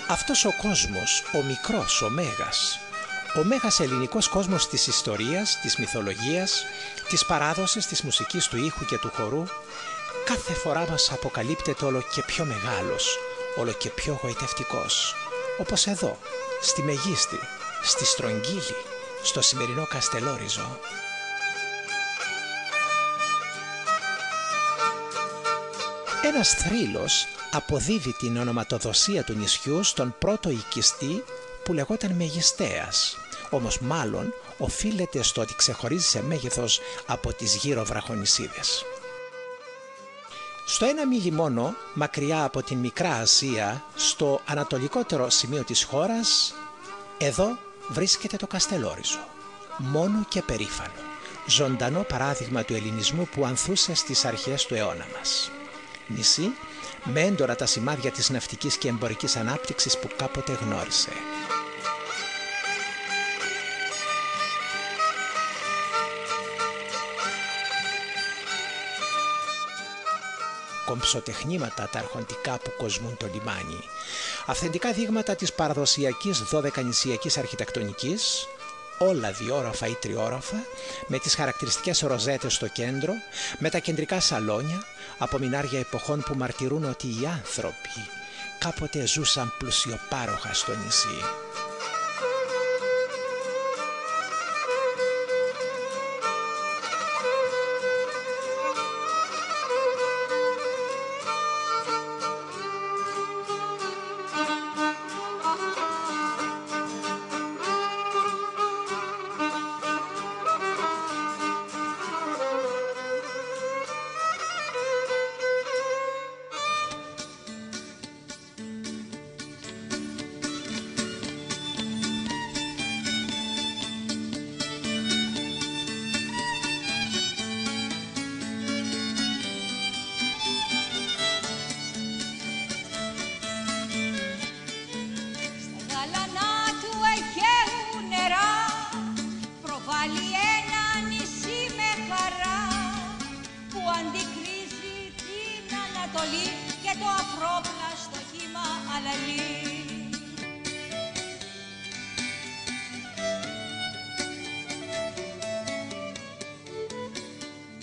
Αυτός ο κόσμος, ο μικρός, ο Μέγας, ο μέγας ελληνικός κόσμος της ιστορίας, της μυθολογίας, της παράδοσης, της μουσικής, του ήχου και του χορού, κάθε φορά μας αποκαλύπτεται όλο και πιο μεγάλος, όλο και πιο γοητευτικός. Όπως εδώ, στη Μεγίστη, στη Στρογγύλη, στο σημερινό Καστελόριζο. Ένας θρύλος αποδίδει την ονοματοδοσία του νησιού στον πρώτο οικιστή που λεγόταν Μεγιστέας, όμως μάλλον οφείλεται στο ότι ξεχωρίζει σε μέγεθος από τις γύρω βραχονησίδες. Στο ένα μίλι μόνο, μακριά από την Μικρά Ασία, στο ανατολικότερο σημείο της χώρας, εδώ βρίσκεται το Καστελόριζο, μόνο και περήφανο, ζωντανό παράδειγμα του ελληνισμού που ανθούσε στις αρχές του αιώνα μας. Νησί με έντονα τα σημάδια της ναυτικής και εμπορικής ανάπτυξης που κάποτε γνώρισε. Κομψοτεχνήματα τα αρχοντικά που κοσμούν το λιμάνι, αυθεντικά δείγματα της παραδοσιακής 12νησιακής αρχιτεκτονικής, όλα διόροφα ή τριόροφα, με τις χαρακτηριστικές ροζέτες στο κέντρο, με τα κεντρικά σαλόνια, απομεινάρια εποχών που μαρτυρούν ότι οι άνθρωποι κάποτε ζούσαν πλουσιοπάροχα στο νησί. Και το αφρόπλαστο κύμα αλαλεί.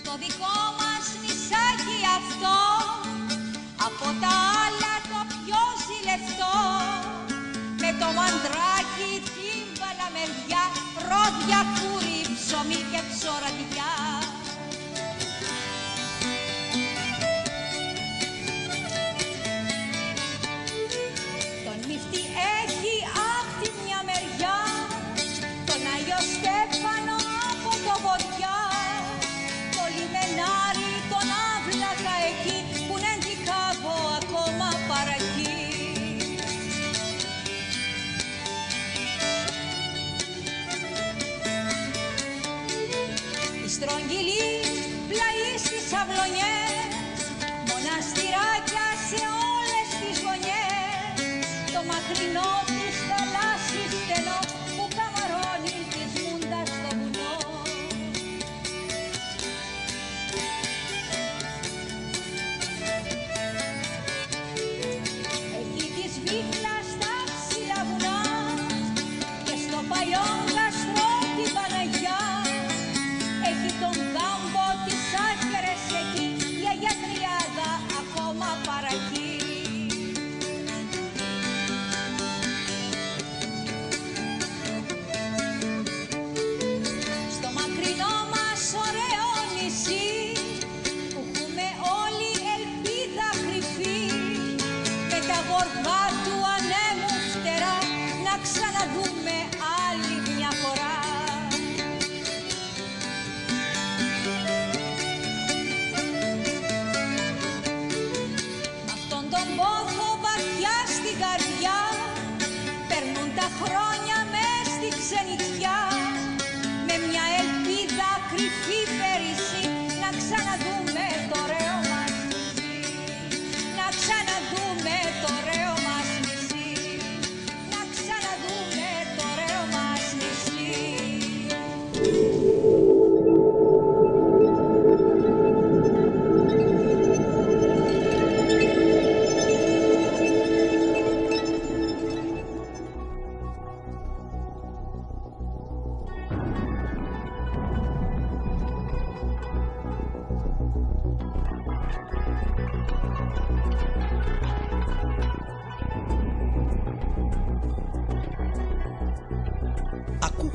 Το δικό μας νησάκι αυτό, από τα άλλα το πιο ζηλευτό, με το μαντράκι, την παλαμεριά, ρόδια, φούρι, ψωμί και ψωρατιά. Στρογγυλή πλαή στις αυλωνιές, μοναστηράκια σε όλες τις γωνιές, το μακρινό της θαλάσσης στενό που καμαρώνει της μούντας στο βουνό. Εκεί της βίχλας στα ψηλά βουνά και στο παλιό γαστρό την Παναγιά. Έχει τον κάμπο της άκερες εκεί, η Αγία Τριάδα ακόμα παρακεί. Στο μακρινό μας ωραίο νησί, που έχουμε όλη ελπίδα κρυφή, με τα γοργά του ανέμου φτερά, να ξαναδούμε άλλη μια φορά. Περνούν τα χρόνια μες στη ξενιτιά, με μια ελπίδα κρυφή περισσή, να ξαναδούμε το ωραίο μας νησί, να ξαναδούμε το ωραίο μας νησί, να ξαναδούμε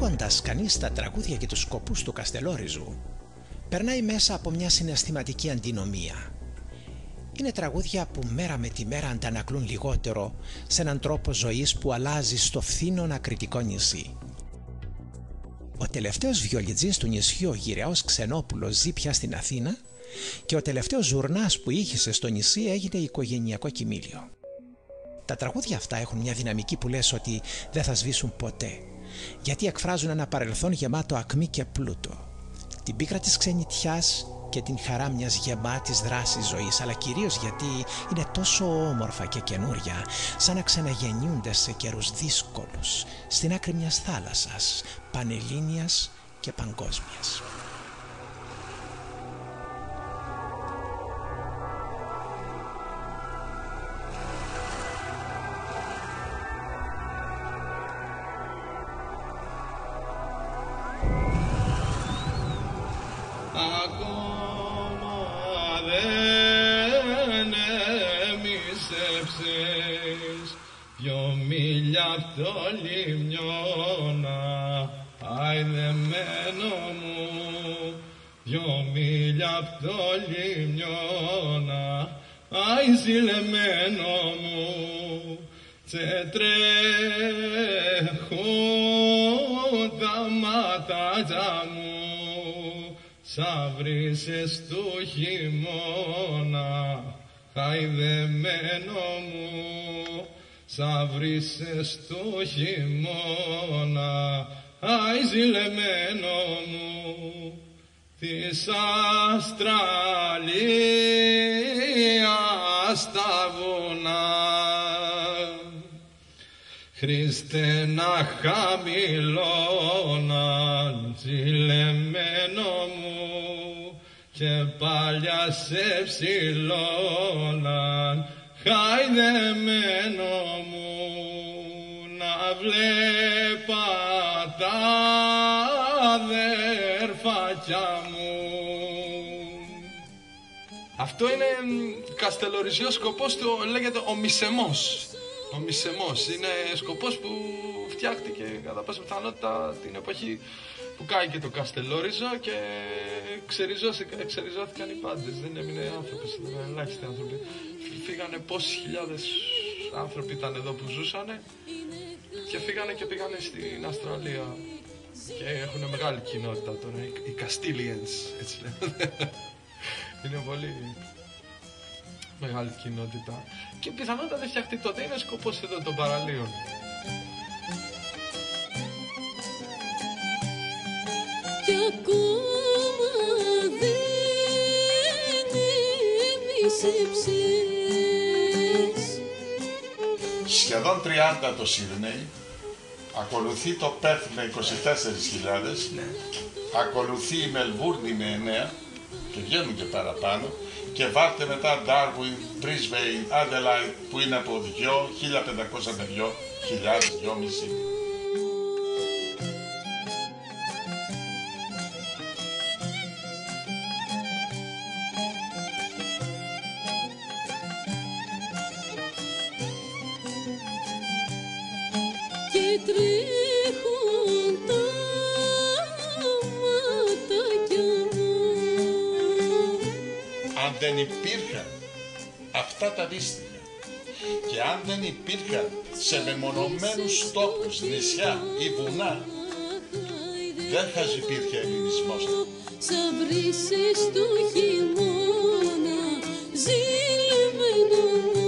ακούγοντας κανείς τα τραγούδια και τους σκοπούς του Καστελόριζου, περνάει μέσα από μια συναισθηματική αντινομία. Είναι τραγούδια που μέρα με τη μέρα αντανακλούν λιγότερο σε έναν τρόπο ζωής που αλλάζει στο φθήνον ακριτικό νησί. Ο τελευταίος βιολιτζής του νησιού, ο γυραιός Ξενόπουλος, ζει πια στην Αθήνα και ο τελευταίος ζουρνάς που ήχησε στο νησί έγινε οικογενειακό κοιμήλιο. Τα τραγούδια αυτά έχουν μια δυναμική που λες ότι δεν θα σβήσουν ποτέ, γιατί εκφράζουν ένα παρελθόν γεμάτο ακμή και πλούτο, την πίκρα της ξενιτιάς και την χαρά μιας γεμάτης δράσης ζωής, αλλά κυρίως γιατί είναι τόσο όμορφα και καινούρια, σαν να ξαναγεννιούνται σε καιρούς δύσκολους, στην άκρη μιας θάλασσας, πανελλήνιας και παγκόσμιας. Δυο μίλια απ' το λιμνιώνα, αηδεμένο μου. Δυο μίλια απ' το λιμνιώνα, αηζηλεμένο μου. Τσε τρέχουν τα μάτια μου, σαν βρύσες του χειμώνα, αηδεμένο μου. Σαν βρύσες του χειμώνα, αηζηλεμένο μου. Της Αυστραλίας τα βουνά, Χριστέ να χαμηλώναν, ζηλεμένο μου, και παλιά σε ψηλώναν, χαϊδεμένο μου. Να βλέπα τα αδέρφακια μου. Αυτό είναι καστελοριζιός σκοπός, λέγεται ο μισεμός. Ο μισεμός είναι σκοπός που φτιάχτηκε κατά πάσα πιθανότητα την εποχή που κάηκε το Καστελόριζο και εξεριζώθηκαν οι πάντες. Δεν έμεινε άνθρωπος, ήταν ελάχιστοι άνθρωποι. Φύγανε πόσοι χιλιάδες άνθρωποι ήταν εδώ που ζούσανε και φύγανε και πήγανε στην Αυστραλία και έχουν μεγάλη κοινότητα τώρα, οι Castilians, έτσι λένε. Είναι πολύ μεγάλη κοινότητα και πιθανότατα δεν φτιαχτεί τότε, είναι σκοπός εδώ των παραλίων. Κι ακόμα δεν έμεισεψες. Σχεδόν 30 το Σίδνεϊ, ακολουθεί το Πέρθ με 24.000, ακολουθεί η Μελβούρνη με 9 και βγαίνουν και παραπάνω, και βάλτε μετά Darwin, Brisbane, Adelaide που είναι από 2.500 με 2.000, 2.500. Και τρέχουν τα ματάκια μου. Αν δεν υπήρχαν αυτά τα δύστιχα και αν δεν υπήρχαν σε μεμονωμένους τόπους, νησιά ή βουνά, δεν θα υπήρχε ελληνισμός. Σαν βρύσες του χειμώνα, ζηλεμένο μου.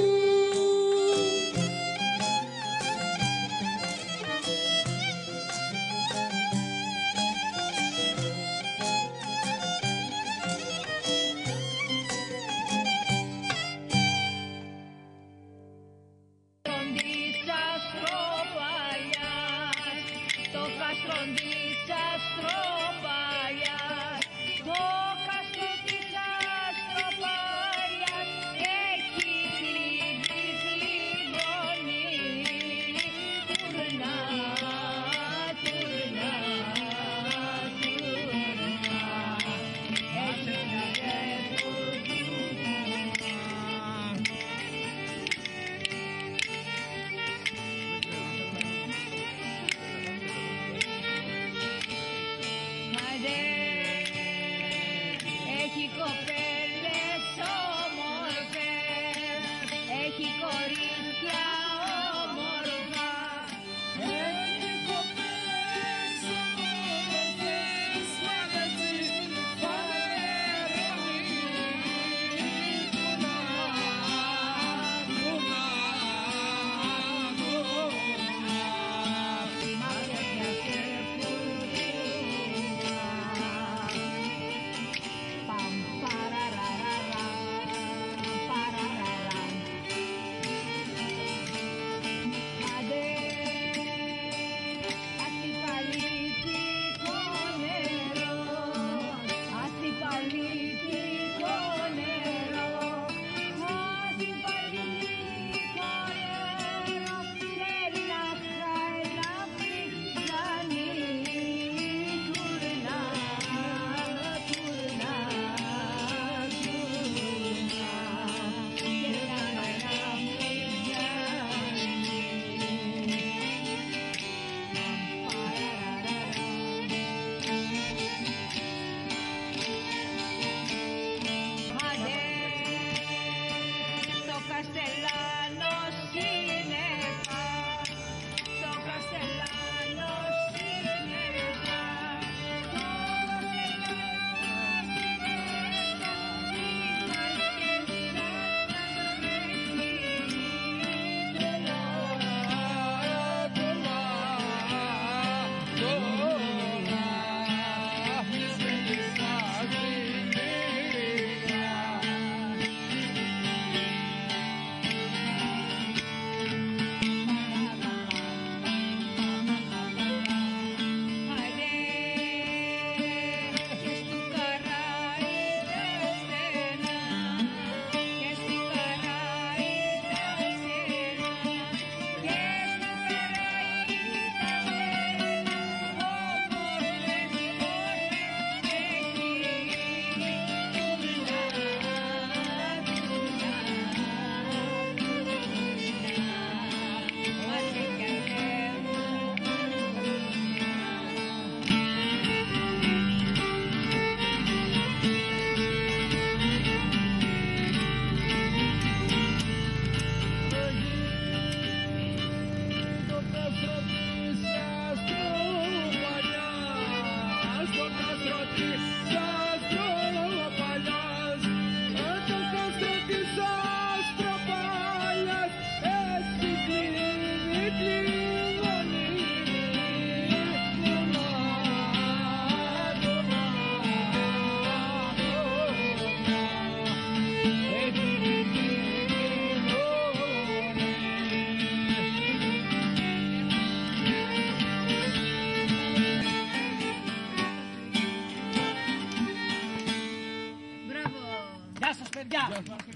Γεια σας.